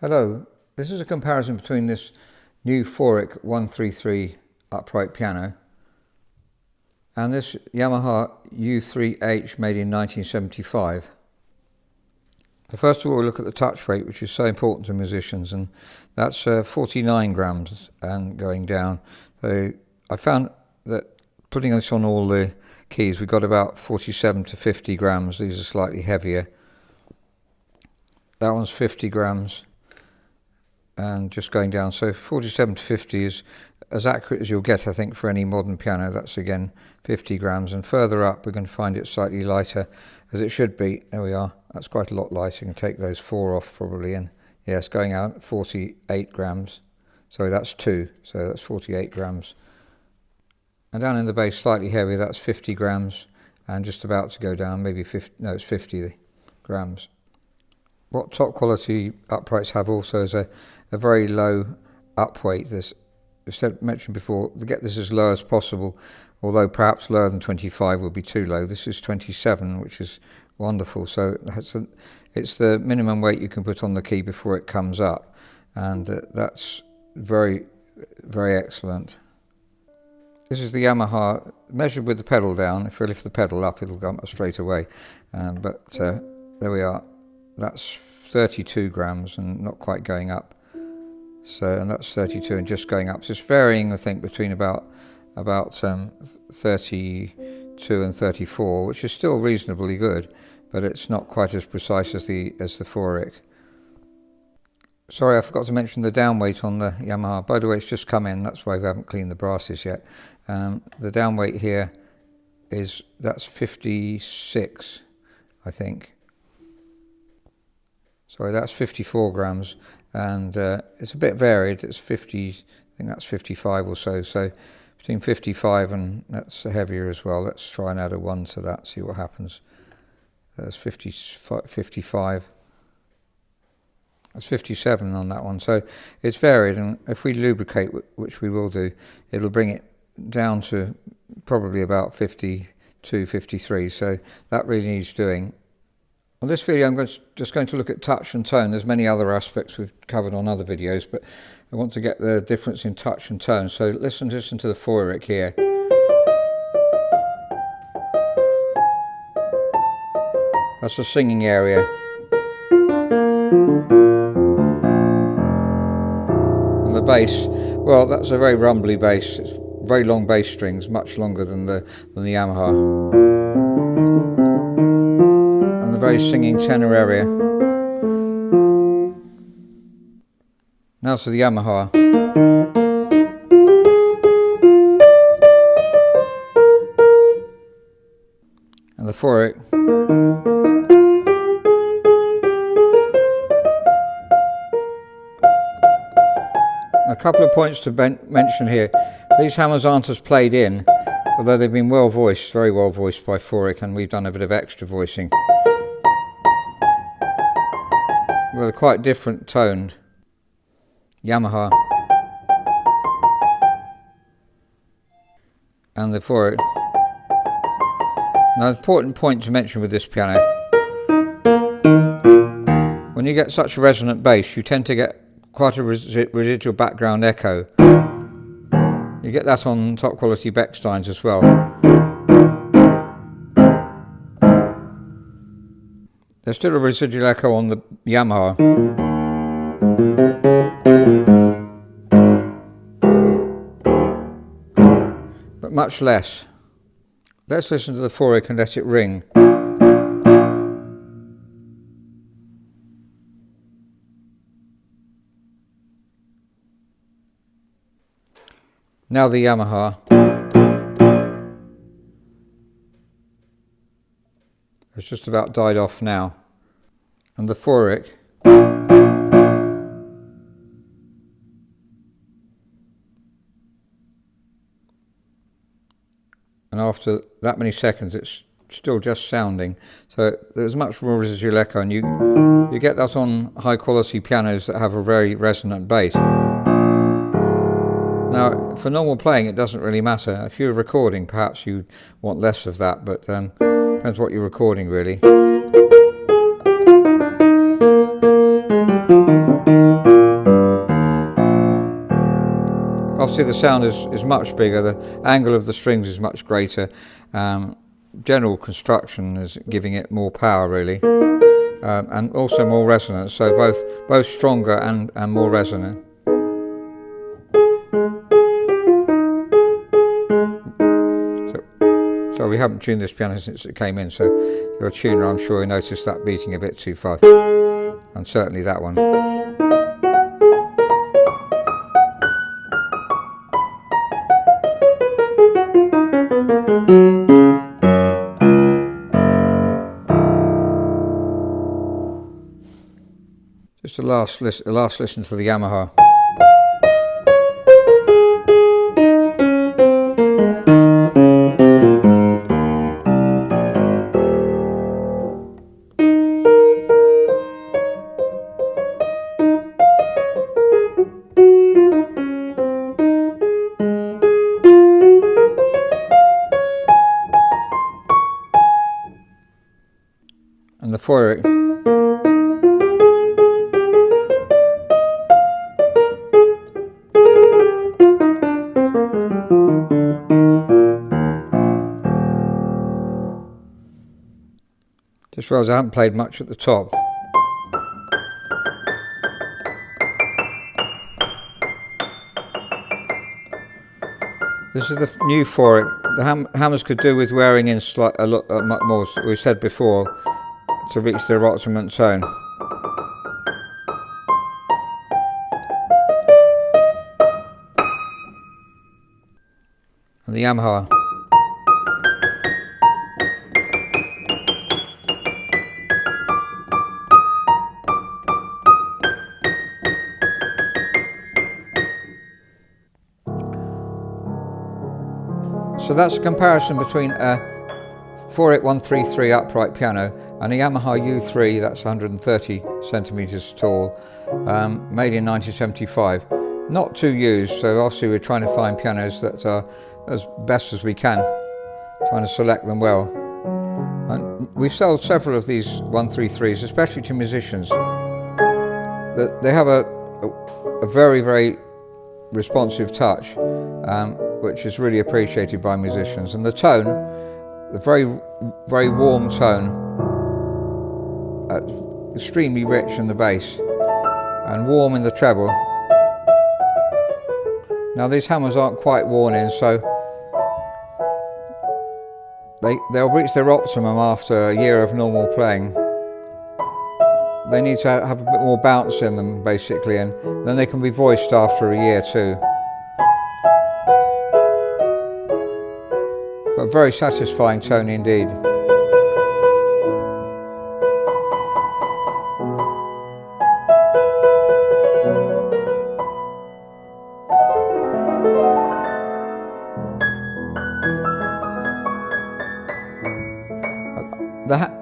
Hello, this is a comparison between this new Feurich 133 upright piano and this Yamaha U3H made in 1975. First of all, we'll look at the touch weight, which is so important to musicians, and that's 49 grams and going down. So I found that putting this on all the keys, we got about 47 to 50 grams. These are slightly heavier. That one's 50 grams. And just going down, so 47 to 50 is as accurate as you'll get, I think, for any modern piano. That's again 50 grams, and further up we're going to find it slightly lighter, as it should be. There we are. That's quite a lot lighter. You can take those 4 off probably, and yes, going out at 48 grams. So that's 2, so that's 48 grams. And down in the bass, slightly heavier, that's 50 grams, and just about to go down, maybe 50, no, it's 50 grams. What top quality uprights have also is a very low up weight. As I mentioned before, to get this as low as possible, although perhaps lower than 25 would be too low. This is 27, which is wonderful. So it's the minimum weight you can put on the key before it comes up, and that's very, very excellent. This is the Yamaha, measured with the pedal down. If we lift the pedal up, it'll go up straight away. But there we are. That's 32 grams and not quite going up. So, and that's 32 and just going up. So it's varying, I think, between about 32 and 34, which is still reasonably good, but it's not quite as precise as the Feurich. Sorry, I forgot to mention the down weight on the Yamaha. By the way, it's just come in. That's why we haven't cleaned the brasses yet. The down weight here that's 56, I think. Sorry, that's 54 grams, and it's a bit varied. It's 50, I think that's 55 or so. So between 55 and that's heavier as well. Let's try and add a 1 to that, see what happens. That's 55. That's 57 on that one. So it's varied, and if we lubricate, which we will do, it'll bring it down to probably about 52, 53. So that really needs doing. On this video, I'm just going to look at touch and tone. There's many other aspects we've covered on other videos, but I want to get the difference in touch and tone. So listen to the Feurich here. That's the singing area. And the bass, well, that's a very rumbly bass. It's very long bass strings, much longer than the Yamaha. Very singing tenor area. Now to the Yamaha. And the Feurich. A couple of points to mention here. These hammers aren't as played in, although they've been well voiced, very well voiced by Feurich, and we've done a bit of extra voicing. Well, they're quite different toned. Yamaha and the Feurich. Now, an important point to mention with this piano: when you get such a resonant bass, you tend to get quite a residual background echo. You get that on top quality Bechsteins as well. There's still a residual echo on the Yamaha. But much less. Let's listen to the Feurich and let it ring. Now the Yamaha. It's just about died off now. And the Feurich. And after that many seconds, it's still just sounding. So there's much more residual echo, and you get that on high quality pianos that have a very resonant bass. Now, for normal playing, it doesn't really matter. If you're recording, perhaps you want less of that, but depends what you're recording, really. obviously the sound is much bigger, the angle of the strings is much greater. General construction is giving it more power really, and also more resonance, so both stronger and more resonant. So we haven't tuned this piano since it came in, so your tuner, I'm sure you noticed that beating a bit too fast, and certainly that one. Just a last listen to the Yamaha. And the Feurich. Just realised I haven't played much at the top. This is the new Feurich. The hammers could do with wearing in a lot more, as we said before, to reach their optimum tone. And the Yamaha. So that's a comparison between a Feurich 133 upright piano and a Yamaha U3 that's 130 centimeters tall, made in 1975. Not too used, so obviously we're trying to find pianos that are as best as we can, trying to select them well. And we've sold several of these 133s, especially to musicians. They have a very, very responsive touch, which is really appreciated by musicians. And the tone, the very, very warm tone, extremely rich in the bass and warm in the treble. Now these hammers aren't quite worn in, so they'll reach their optimum after a year of normal playing. They need to have a bit more bounce in them basically, and then they can be voiced after a year too. But very satisfying tone indeed.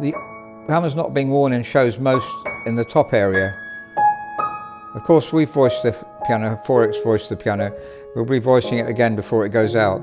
The hammer's not being worn in shows most in the top area. Of course we've voiced the piano, Feurich's voiced the piano. We'll be voicing it again before it goes out.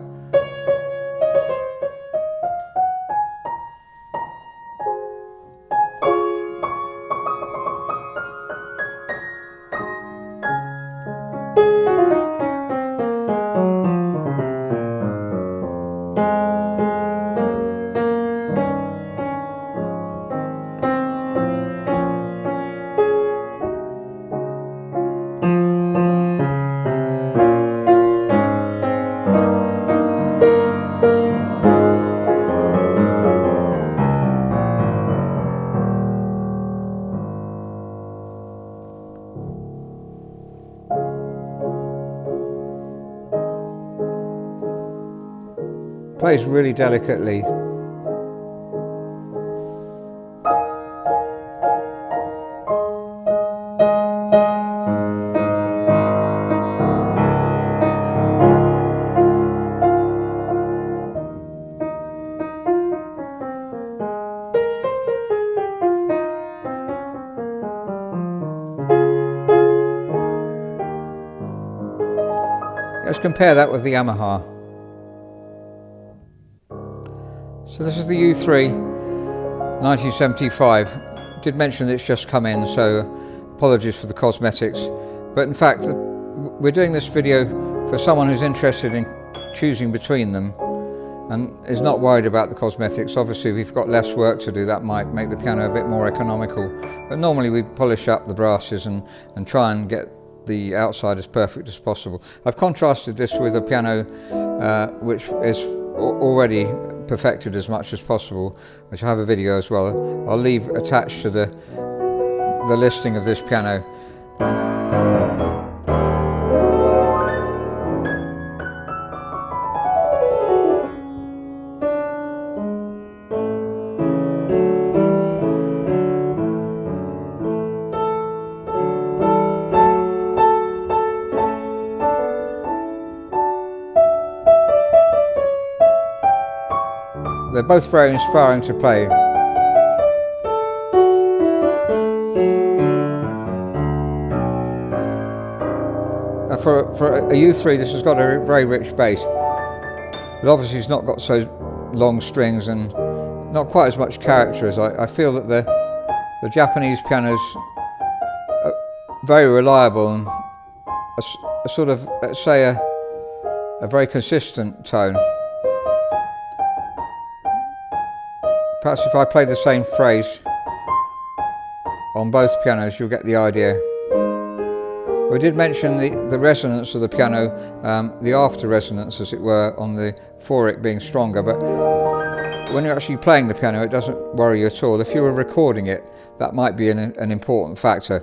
Plays really delicately. Let's compare that with the Yamaha. So this is the U3 1975. Did mention that it's just come in, so apologies for the cosmetics. But in fact, we're doing this video for someone who's interested in choosing between them and is not worried about the cosmetics. Obviously, if you've got less work to do, that might make the piano a bit more economical. But normally we polish up the brasses and try and get the outside as perfect as possible. I've contrasted this with a piano which is already perfected as much as possible, which I have a video as well. I'll leave attached to the listing of this piano. They're both very inspiring to play. For a U3, this has got a very rich bass, but obviously it's not got so long strings and not quite as much character as I feel that the Japanese pianos are very reliable and a sort of, let's say, a very consistent tone. Perhaps if I play the same phrase on both pianos, you'll get the idea. We did mention the resonance of the piano, the after resonance as it were, on the Feurich being stronger, but when you're actually playing the piano it doesn't worry you at all. If you were recording it, that might be an important factor.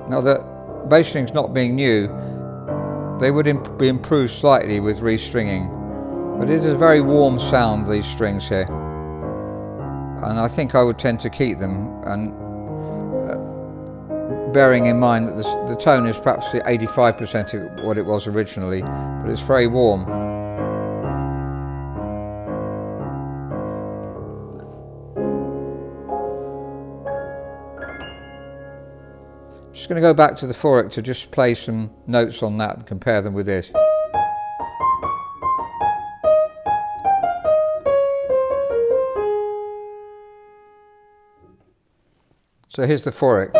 Now, the bass strings not being new, they would be improved slightly with restringing, but it is a very warm sound, these strings here, and I think I would tend to keep them, and bearing in mind that the tone is perhaps 85% of what it was originally, but it's very warm. Just going to go back to the Feurich to just play some notes on that and compare them with this. So here's the Feurich.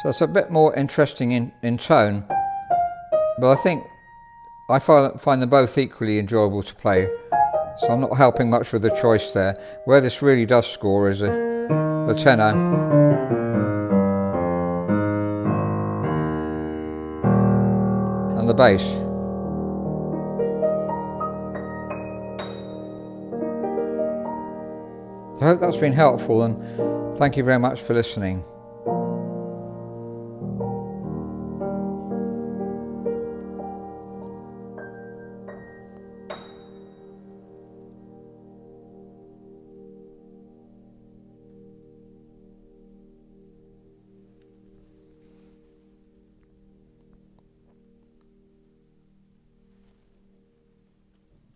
So it's a bit more interesting in tone, but I think I find them both equally enjoyable to play, so I'm not helping much with the choice there. Where this really does score is the tenor. And the bass. So I hope that's been helpful, and thank you very much for listening.